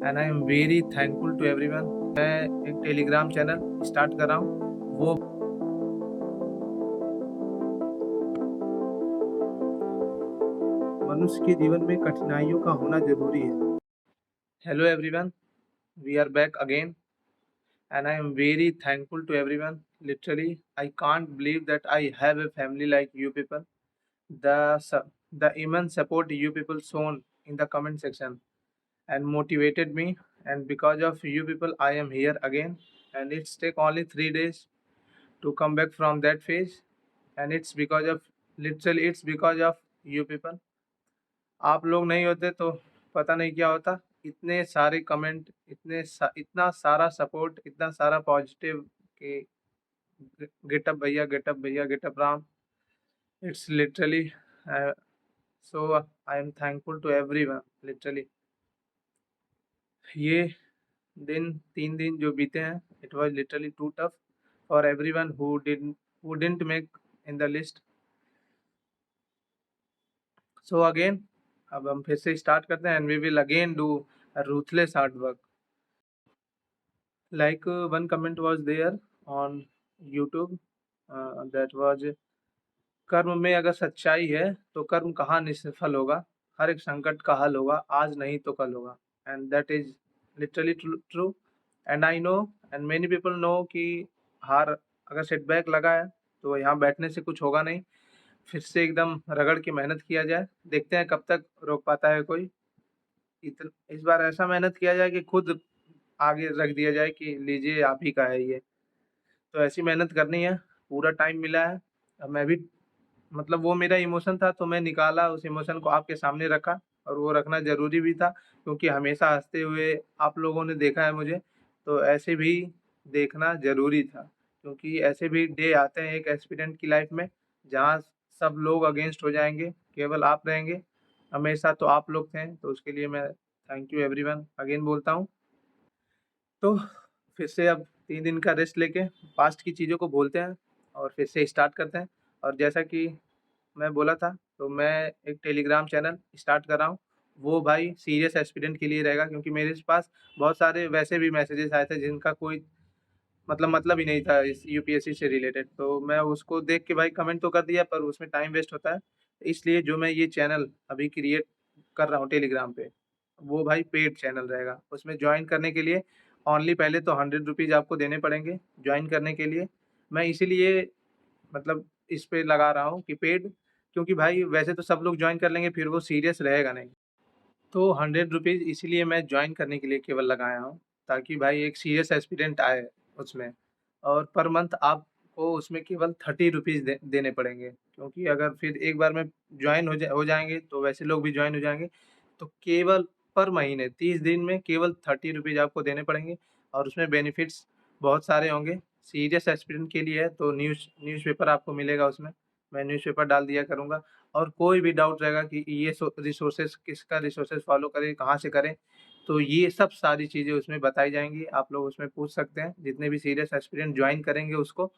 And I am very thankful to everyone. मैं एक Telegram channel start कर रहा हूँ। वो मनुष्य के जीवन में कठिनाइयों का होना जरूरी है। Hello everyone, we are back again and I am very thankful to everyone. Literally, I can't believe that I have a family like you people. The immense support you people shown in the comment section and motivated me, and because of you people I am here again. And it's take only 3 days to come back from that phase, and it's because of, literally it's because of you people. आप लोग नहीं होते तो पता नहीं क्या होता। इतने सारे कमेंट, इतना सारा सपोर्ट, इतना सारा पॉजिटिव कि गेटअप भैया, गेटअप भैया, get up Ram, it's literally so I am thankful to everyone. Literally ये 3 दिन जो बीते हैं, it was literally too tough for everyone who didn't make in the list. So again अब हम फिर से स्टार्ट करते हैं and we will again do ruthless hard work. Like one comment was there on YouTube that was, कर्म में अगर सच्चाई है तो कर्म कहाँ निष्फल होगा, हर एक संकट का हल होगा, आज नहीं तो कल होगा। And that is literally true and I know and many people know कि हार अगर सेटबैक लगा है तो यहाँ बैठने से कुछ होगा नहीं, फिर से एकदम रगड़ के मेहनत किया जाए। देखते हैं कब तक रोक पाता है कोई। इस बार ऐसा मेहनत किया जाए कि खुद आगे रख दिया जाए कि लीजिए आप ही का है ये। तो ऐसी मेहनत करनी है, पूरा टाइम मिला है। अब मैं भी, मतलब वो मेरा इमोशन था तो मैं निकाला, उस इमोशन को आपके सामने रखा, और वो रखना ज़रूरी भी था क्योंकि हमेशा हँसते हुए आप लोगों ने देखा है मुझे, तो ऐसे भी देखना ज़रूरी था क्योंकि ऐसे भी डे आते हैं एक एस्पिरेंट की लाइफ में जहाँ सब लोग अगेंस्ट हो जाएँगे, केवल आप रहेंगे। हमेशा तो आप लोग थे, तो उसके लिए मैं थैंक यू एवरीवन अगेन बोलता हूँ। तो फिर से अब 3 दिन का रेस्ट लेके पास्ट की चीज़ों को भूलते हैं और फिर से स्टार्ट करते हैं। और जैसा कि मैं बोला था, तो मैं एक टेलीग्राम चैनल स्टार्ट कर रहा हूँ। वो भाई सीरियस एस्पिरेंट के लिए रहेगा क्योंकि मेरे पास बहुत सारे वैसे भी मैसेजेस आए थे जिनका कोई मतलब ही नहीं था इस यूपीएससी से रिलेटेड। तो मैं उसको देख के भाई कमेंट तो कर दिया, पर उसमें टाइम वेस्ट होता है। इसलिए जो मैं ये चैनल अभी क्रिएट कर रहा हूँ टेलीग्राम पे, वो भाई पेड चैनल रहेगा। उसमें जॉइन करने के लिए ओनली पहले तो 100 रुपीज़ आपको देने पड़ेंगे जॉइन करने के लिए। मैं इसीलिए मतलब इस पे लगा रहा हूँ कि पेड, क्योंकि भाई वैसे तो सब लोग जॉइन कर लेंगे, फिर वो सीरियस रहेगा नहीं। तो 100 रुपीज़ इसीलिए मैं जॉइन करने के लिए केवल लगाया हूँ, ताकि भाई एक सीरियस एस्पिरेंट आए उसमें। और पर मंथ आपको उसमें केवल 30 रुपीज़ देने पड़ेंगे, क्योंकि अगर फिर एक बार में जॉइन हो जाएँगे तो वैसे लोग भी जॉइन हो जाएँगे। तो केवल पर महीने 30 दिन में केवल 30 रुपीज़ आपको देने पड़ेंगे और उसमें बेनिफिट्स बहुत सारे होंगे। सीरियस एस्पिरेंट के लिए है तो न्यूज़पेपर आपको मिलेगा उसमें, मैं न्यूज़पेपर डाल दिया करूँगा। और कोई भी डाउट रहेगा कि ये रिसोर्सेज़ किसका रिसोर्सेज़ फ़ॉलो करें, कहाँ से करें, तो ये सब सारी चीज़ें उसमें बताई जाएँगी। आप लोग उसमें पूछ सकते हैं, जितने भी सीरियस एस्पिरेंट जॉइन करेंगे उसको।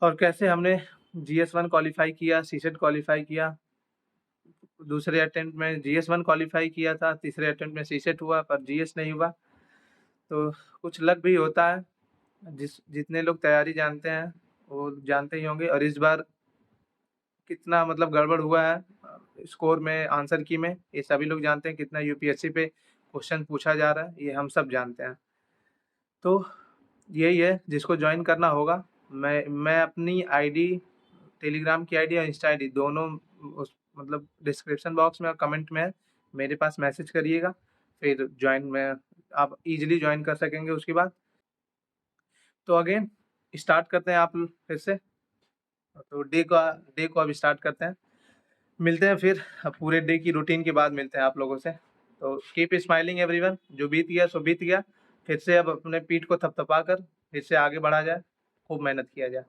और कैसे हमने जीएस-1 क्वालीफ़ाई किया, सीसेट क्वालीफ़ाई किया, दूसरे अटेम्प्ट में जीएस-1 क्वालीफ़ाई किया था, तीसरे अटेम्प्ट में सीसेट हुआ पर जीएस नहीं हुआ। तो कुछ लक भी होता है, जितने लोग तैयारी जानते हैं, वो जानते ही होंगे। और इस बार कितना गड़बड़ हुआ है स्कोर में, आंसर की में, ये सभी लोग जानते हैं। कितना यूपीएससी पे क्वेश्चन पूछा जा रहा है, ये हम सब जानते हैं। तो यही है जिसको जॉइन करना होगा। मैं अपनी आईडी, टेलीग्राम की आईडी और इंस्टा आईडी दोनों उस डिस्क्रिप्शन बॉक्स में और कमेंट में है, मेरे पास मैसेज करिएगा, फिर जॉइन में आप इजीली जॉइन कर सकेंगे उसके बाद। तो अगेन स्टार्ट करते हैं आप फिर से। तो डे को अब स्टार्ट करते हैं। मिलते हैं फिर पूरे डे की रूटीन के बाद मिलते हैं आप लोगों से। तो कीप स्माइलिंग एवरीवन, जो बीत गया सो बीत गया। फिर से अब अपने पीठ को थपथपा कर फिर से आगे बढ़ा जाए, खूब मेहनत किया जाए।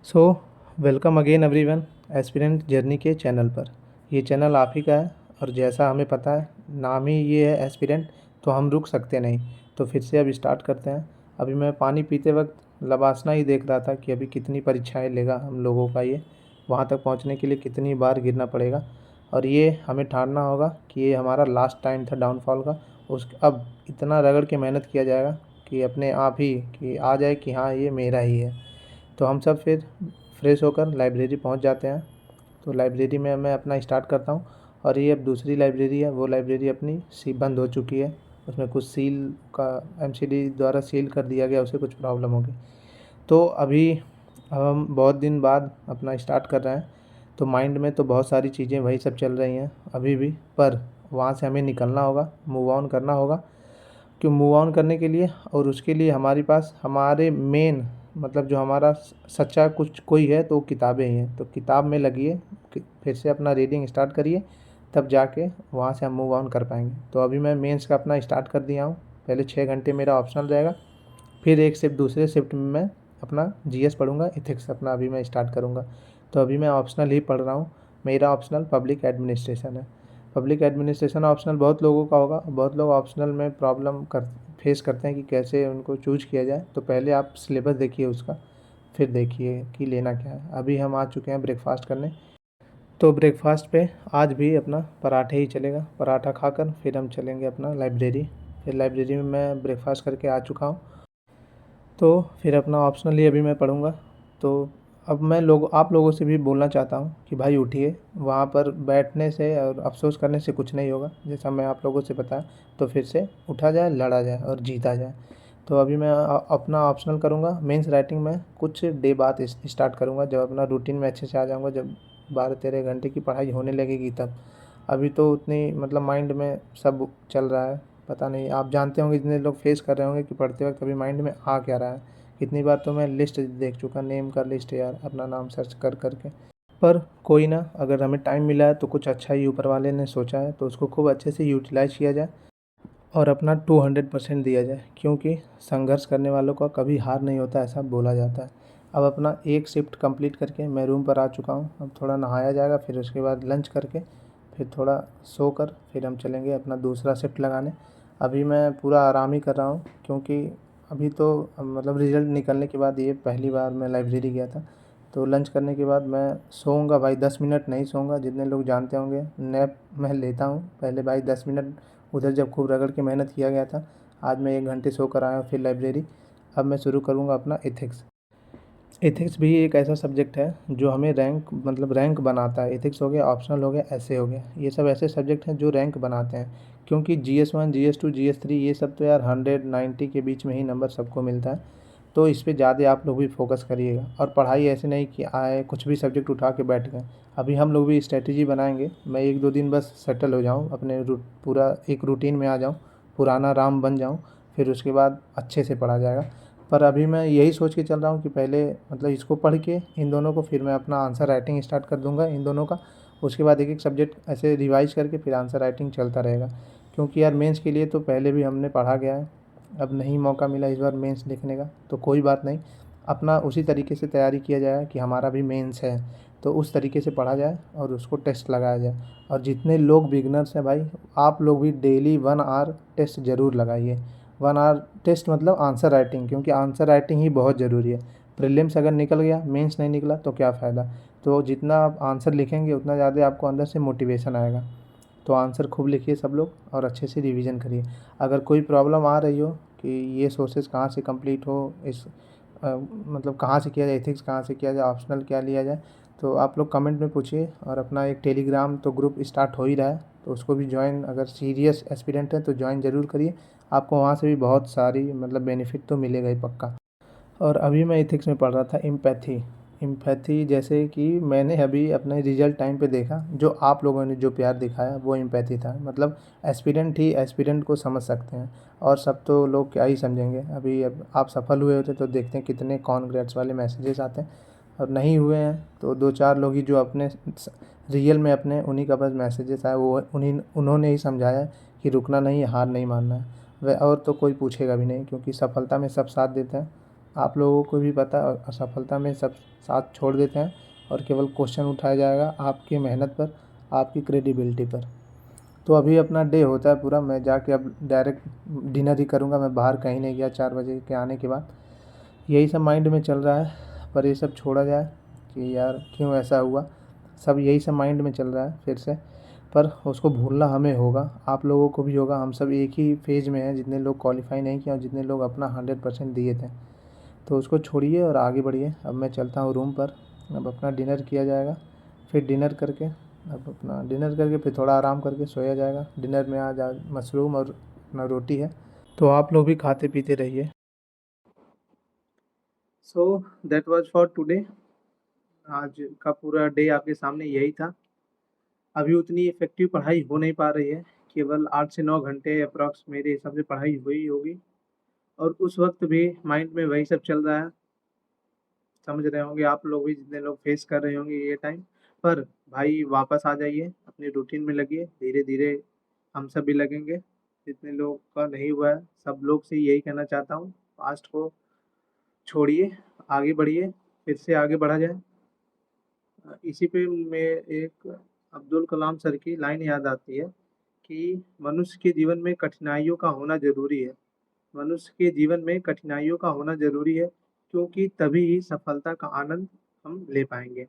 So welcome again everyone aspirant journey के चैनल पर। ये चैनल आप ही का है और जैसा हमें पता है, नाम ही ये है एस्पिरेंट, तो हम रुक सकते नहीं। तो फिर से अब स्टार्ट करते हैं। अभी मैं पानी पीते वक्त लबासना ही देख रहा था कि अभी कितनी परीक्षाएं लेगा हम लोगों का ये, वहाँ तक पहुँचने के लिए कितनी बार गिरना पड़ेगा। और ये हमें ठानना होगा कि ये हमारा लास्ट टाइम था डाउनफॉल का। अब इतना रगड़ के मेहनत किया जाएगा कि अपने आप ही कि आ जाए कि हाँ ये मेरा ही है। तो हम सब फिर फ्रेश होकर लाइब्रेरी पहुंच जाते हैं। तो लाइब्रेरी में मैं अपना स्टार्ट करता हूँ। और ये अब दूसरी लाइब्रेरी है, वो लाइब्रेरी अपनी बंद हो चुकी है। उसमें कुछ सील का एमसीडी द्वारा सील कर दिया गया, उसे कुछ प्रॉब्लम हो गई। तो अभी अब हम बहुत दिन बाद अपना स्टार्ट कर रहे हैं। तो माइंड में तो बहुत सारी चीज़ें वही सब चल रही हैं अभी भी, पर वहाँ से हमें निकलना होगा, मूव ऑन करना होगा। क्यों मूव ऑन करने के लिए, और उसके लिए हमारे पास हमारे मेन मतलब जो हमारा सच्चा कुछ कोई है तो किताबें ही हैं। तो किताब में लगिए, फिर से अपना रीडिंग स्टार्ट करिए, तब जाके वहाँ से हम मूव ऑन कर पाएंगे। तो अभी मैं मेंस का अपना स्टार्ट कर दिया हूँ। पहले 6 घंटे मेरा ऑप्शनल रहेगा, फिर एक शिफ्ट दूसरे शिफ्ट में मैं अपना जीएस पढ़ूंगा, एथिक्स अपना अभी मैं स्टार्ट करूँगा। तो अभी मैं ऑप्शनल ही पढ़ रहा हूँ। मेरा ऑप्शनल पब्लिक एडमिनिस्ट्रेशन है। पब्लिक एडमिनिस्ट्रेशन ऑप्शनल बहुत लोगों का होगा, बहुत लोग ऑप्शनल में प्रॉब्लम फेस करते हैं कि कैसे उनको चूज किया जाए। तो पहले आप सिलेबस देखिए उसका, फिर देखिए कि लेना क्या है। अभी हम आ चुके हैं ब्रेकफास्ट करने। तो ब्रेकफास्ट पे आज भी अपना पराठे ही चलेगा। पराठा खाकर फिर हम चलेंगे अपना लाइब्रेरी। फिर लाइब्रेरी में मैं ब्रेकफास्ट करके आ चुका हूँ। तो फिर अपना ऑप्शनली अभी मैं पढ़ूँगा। तो अब मैं आप लोगों से भी बोलना चाहता हूँ कि भाई उठिए, वहाँ पर बैठने से और अफसोस करने से कुछ नहीं होगा। जैसा मैं आप लोगों से बताया, तो फिर से उठा जाए, लड़ा जाए और जीता जाए। तो अभी मैं अपना ऑप्शनल करूँगा। मेंस राइटिंग में कुछ डे बाद स्टार्ट करूँगा, जब अपना रूटीन में अच्छे से आ जाऊँगा, जब 12-13 घंटे की पढ़ाई होने लगेगी तब। अभी तो उतनी मतलब माइंड में सब चल रहा है, पता नहीं, आप जानते होंगे, जितने लोग फेस कर रहे होंगे कि पढ़ते वक्त अभी माइंड में आ क्या रहा है। कितनी बार तो मैं लिस्ट देख चुका, नेम का लिस्ट यार, अपना नाम सर्च कर करके। पर कोई ना, अगर हमें टाइम मिला है तो कुछ अच्छा ही ऊपर वाले ने सोचा है, तो उसको खूब अच्छे से यूटिलाइज किया जाए और अपना 200% दिया जाए। क्योंकि संघर्ष करने वालों का कभी हार नहीं होता, ऐसा बोला जाता है। अब अपना एक शिफ्ट कंप्लीट करके मैं रूम पर आ चुका हूँ। अब थोड़ा नहाया जाएगा, फिर उसके बाद लंच करके फिर थोड़ा सोकर फिर हम चलेंगे अपना दूसरा शिफ्ट लगाने। अभी मैं पूरा आराम ही कर रहा हूँ, क्योंकि अभी तो मतलब रिज़ल्ट निकलने के बाद ये पहली बार मैं लाइब्रेरी गया था। तो लंच करने के बाद मैं सोऊंगा भाई, 10 मिनट नहीं सोऊंगा। जितने लोग जानते होंगे नैप मैं लेता हूँ पहले भाई 10 मिनट, उधर जब खूब रगड़ के मेहनत किया गया था। आज मैं 1 घंटे सो कर आया हूँ फिर लाइब्रेरी। अब मैं शुरू करूँगा अपना एथिक्स। एथिक्स भी एक ऐसा सब्जेक्ट है जो हमें रैंक बनाता है। एथिक्स हो गया, ऑप्शनल हो गया, ऐसे हो गया, ये सब ऐसे सब्जेक्ट हैं जो रैंक बनाते हैं। क्योंकि GS1 GS2 GS3 ये सब तो यार 190 के बीच में ही नंबर सबको मिलता है। तो इस पे ज़्यादा आप लोग भी फोकस करिएगा। और पढ़ाई ऐसे नहीं कि आए कुछ भी सब्जेक्ट उठा के बैठ गए। अभी हम लोग भी स्ट्रेटेजी बनाएंगे। मैं 1-2 दिन बस सेटल हो जाऊँ, अपने पूरा एक रूटीन में आ जाऊँ, पुराना राम बन जाऊँ, फिर उसके बाद अच्छे से पढ़ा जाएगा। पर अभी मैं यही सोच के चल रहा हूँ कि पहले मतलब इसको पढ़ के इन दोनों को, फिर मैं अपना आंसर राइटिंग स्टार्ट कर दूँगा इन दोनों का। उसके बाद एक एक सब्जेक्ट ऐसे रिवाइज करके फिर आंसर राइटिंग चलता रहेगा। क्योंकि यार मेंस के लिए तो पहले भी हमने पढ़ा गया है, अब नहीं मौका मिला इस बार मेंस लिखने का, तो कोई बात नहीं। अपना उसी तरीके से तैयारी किया जाए कि हमारा भी मेंस है, तो उस तरीके से पढ़ा जाए और उसको टेस्ट लगाया जाए। और जितने लोग बिगनर्स हैं भाई, आप लोग भी डेली 1 आवर टेस्ट ज़रूर लगाइए। 1 आवर टेस्ट मतलब आंसर राइटिंग, क्योंकि आंसर राइटिंग ही बहुत ज़रूरी है। प्रीलिम्स अगर निकल गया, मेंस नहीं निकला तो क्या फ़ायदा। तो जितना आप आंसर लिखेंगे उतना ज़्यादा आपको अंदर से मोटिवेशन आएगा। तो आंसर खूब लिखिए सब लोग और अच्छे से रिवीजन करिए। अगर कोई प्रॉब्लम आ रही हो कि ये सोर्सेज कहाँ से कंप्लीट हो, मतलब कहाँ से किया जाए, एथिक्स कहाँ से किया जाए, ऑप्शनल क्या लिया जाए, तो आप लोग कमेंट में पूछिए। और अपना एक टेलीग्राम तो ग्रुप स्टार्ट हो ही रहा है, तो उसको भी ज्वाइन, अगर सीरियस एस्पिरेंट है तो ज्वाइन ज़रूर करिए। आपको वहाँ से भी बहुत सारी मतलब बेनिफिट तो मिलेगा ही पक्का। और अभी मैं एथिक्स में पढ़ रहा था एम्पैथी। एम्पैथी जैसे कि मैंने अभी अपने रिजल्ट टाइम पे देखा, जो आप लोगों ने जो प्यार दिखाया वो एम्पैथी था। मतलब एस्पिरेंट ही एस्पिरेंट को समझ सकते हैं, और सब तो लोग क्या ही समझेंगे। अभी अब आप सफल हुए होते तो देखते हैं कितने कॉन्ग्रेट्स वाले मैसेजेस आते हैं, और नहीं हुए हैं तो 2-4 लोग ही जो अपने रियल में अपने, उन्हीं का बस मैसेजेस आए, वो उन्होंने ही समझाया कि रुकना नहीं है, हार नहीं मानना है। वह और तो कोई पूछेगा भी नहीं, क्योंकि सफलता में सब साथ देते हैं। आप लोगों को भी पता है, और असफलता में सब साथ छोड़ देते हैं, और केवल क्वेश्चन उठाया जाएगा आपकी मेहनत पर, आपकी क्रेडिबिलिटी पर। तो अभी अपना डे होता है पूरा, मैं जाके अब डायरेक्ट डिनर ही करूँगा। मैं बाहर कहीं नहीं गया 4 बजे के आने के बाद। यही सब माइंड में चल रहा है। पर ये सब छोड़ा जाए कि यार क्यों ऐसा हुआ, सब यही सब माइंड में चल रहा है फिर से। पर उसको भूलना हमें होगा, आप लोगों को भी होगा। हम सब एक ही फेज़ में हैं, जितने लोग क्वालीफाई नहीं किए और जितने लोग अपना 100% दिए थे। तो उसको छोड़िए और आगे बढ़िए। अब मैं चलता हूँ रूम पर, अब अपना डिनर किया जाएगा। फिर डिनर करके फिर थोड़ा आराम करके सोया जाएगा। डिनर में आज मशरूम और अपना रोटी है, तो आप लोग भी खाते पीते रहिए। So that was for today. आज का पूरा डे आपके सामने यही था। अभी उतनी इफ़ेक्टिव पढ़ाई हो नहीं पा रही है, केवल 8 से 9 घंटे अप्रॉक्स मेरे हिसाब से पढ़ाई हुई होगी, और उस वक़्त भी माइंड में वही सब चल रहा है। समझ रहे होंगे आप लोग भी, जितने लोग फेस कर रहे होंगे ये टाइम। पर भाई वापस आ जाइए, अपनी रूटीन में लगिए, धीरे-धीरे हम सब भी लगेंगे। जितने लोग का नहीं हुआ है, सब लोग से यही कहना चाहता हूँ, पास्ट को छोड़िए, आगे बढ़िए, फिर से आगे बढ़ा जाए। इसी पे मैं एक अब्दुल कलाम सर की लाइन याद आती है कि मनुष्य के जीवन में कठिनाइयों का होना ज़रूरी है। मनुष्य के जीवन में कठिनाइयों का होना ज़रूरी है, क्योंकि तभी ही सफलता का आनंद हम ले पाएँगे।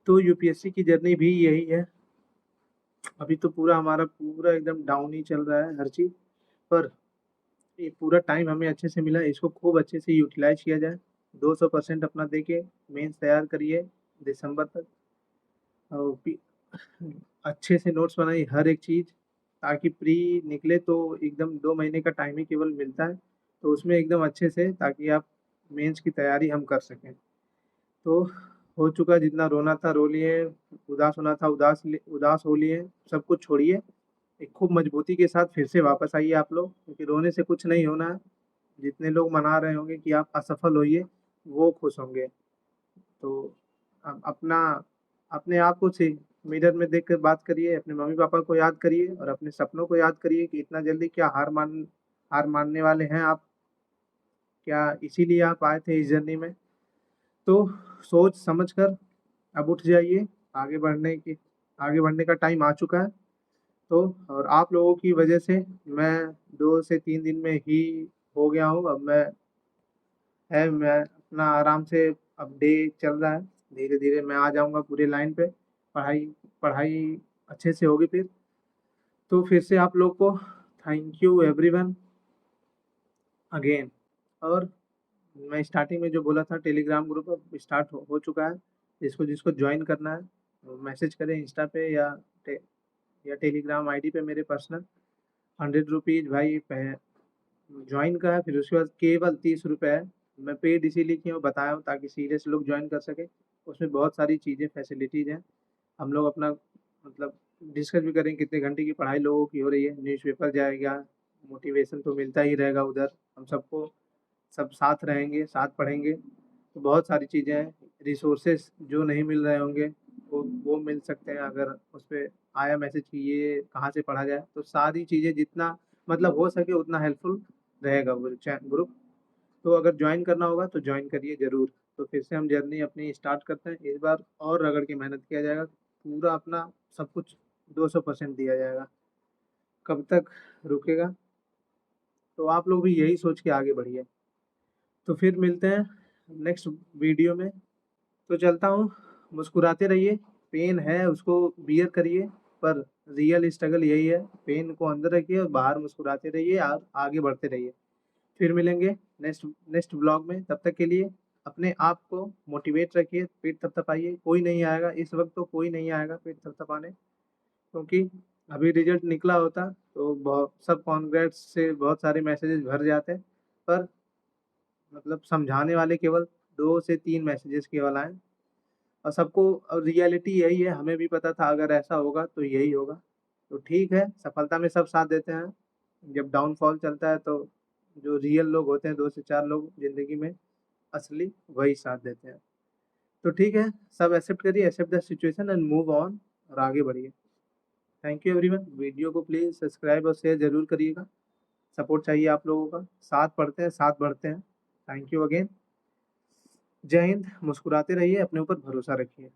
तो यूपीएससी की जर्नी भी यही है। अभी तो हमारा पूरा एकदम डाउन ही चल रहा है हर चीज़, पर ये पूरा टाइम हमें अच्छे से मिला है, इसको खूब अच्छे से यूटिलाइज़ किया जाए। 200% अपना देके मेंस तैयार करिए दिसंबर तक, और अच्छे से नोट्स बनाइए हर एक चीज़, ताकि प्री निकले तो एकदम 2 महीने का टाइम ही केवल मिलता है, तो उसमें एकदम अच्छे से, ताकि आप मेंस की तैयारी हम कर सकें। तो हो चुका, जितना रोना था रो लिए, उदास होना था उदास हो लिए, सब कुछ छोड़िए। एक खूब मजबूती के साथ फिर से वापस आइए आप लोग, क्योंकि रोने से कुछ नहीं होना है। जितने लोग मना रहे होंगे कि आप असफल होइए, वो खुश होंगे। तो अपना अपने आप को से मिरर में देख कर बात करिए, अपने मम्मी पापा को याद करिए और अपने सपनों को याद करिए कि इतना जल्दी क्या हार मानने वाले हैं आप? क्या इसीलिए आप आए थे इस जर्नी में? तो सोच समझ कर अब उठ जाइए, आगे बढ़ने की आगे बढ़ने का टाइम आ चुका है। तो और आप लोगों की वजह से मैं 2 से 3 दिन में ही हो गया हूँ। अब मैं अपना आराम से, अब डे चल रहा है, धीरे-धीरे मैं आ जाऊँगा पूरे लाइन पे। पढ़ाई पढ़ाई अच्छे से होगी फिर। तो फिर से आप लोग को थैंक यू एवरीवन अगेन। और मैं स्टार्टिंग में जो बोला था, टेलीग्राम ग्रुप अब स्टार्ट हो चुका है। जिसको जिसको ज्वाइन करना है, वो मैसेज करें इंस्टा पे टे या टेलीग्राम आईडी पे मेरे पर्सनल। 100 रुपीज़ भाई पह जॉइन का है, फिर उसके बाद केवल 30 रुपए है। मैं पेड इसीलिए क्यों बताया हूँ, ताकि सीरियस लोग जॉइन कर सकें। उसमें बहुत सारी चीज़ें फैसिलिटीज़ हैं। हम लोग अपना मतलब डिस्कस भी करेंगे कितने घंटे की पढ़ाई लोगों की हो रही है, न्यूज़पेपर जाएगा, मोटिवेशन तो मिलता ही रहेगा उधर। हम सबको सब साथ रहेंगे, साथ पढ़ेंगे, तो बहुत सारी चीज़ें हैं। रिसोर्सेज जो नहीं मिल रहे होंगे, वो मिल सकते हैं, अगर उस पे आया मैसेज कि ये कहाँ से पढ़ा जाए। तो सारी चीज़ें जितना मतलब हो सके उतना हेल्पफुल रहेगा वो ग्रुप। तो अगर ज्वाइन करना होगा तो ज्वाइन करिए ज़रूर। तो फिर से हम जर्नी अपनी स्टार्ट करते हैं। इस बार और रगड़ के मेहनत किया जाएगा, पूरा अपना सब कुछ 200% दिया जाएगा। कब तक रुकेगा? तो आप लोग भी यही सोच के आगे बढ़िए। तो फिर मिलते हैं नेक्स्ट वीडियो में। तो चलता हूँ, मुस्कुराते रहिए, पेन है उसको बियर करिए, पर रियल स्ट्रगल यही है, पेन को अंदर रखिए और बाहर मुस्कुराते रहिए, आप आगे बढ़ते रहिए। फिर मिलेंगे नेक्स्ट नेक्स्ट ब्लॉग में, तब तक के लिए अपने आप को मोटिवेट रखिए, पेट थपथपाइए। कोई नहीं आएगा इस वक्त, तो कोई नहीं आएगा पेट थपथपाने, क्योंकि अभी रिजल्ट निकला होता तो बहुत सब कॉन्ग्रेट्स से बहुत सारे मैसेजेस भर जाते, पर मतलब समझाने वाले केवल 2 से 3 मैसेजेस केवल आए। और सबको, और रियलिटी यही है, हमें भी पता था अगर ऐसा होगा तो यही होगा। तो ठीक है, सफलता में सब साथ देते हैं, जब डाउनफॉल चलता है तो जो रियल लोग होते हैं 2 से 4 लोग ज़िंदगी में असली, वही साथ देते हैं। तो ठीक है, सब एक्सेप्ट करिए, accept the situation and move on, और आगे बढ़िए। Thank you everyone. वीडियो को प्लीज़ सब्सक्राइब और शेयर ज़रूर करिएगा। सपोर्ट चाहिए आप लोगों का। साथ पढ़ते हैं, साथ बढ़ते हैं। Thank you again. जय हिंद। मुस्कुराते रहिए, अपने ऊपर भरोसा रखिए।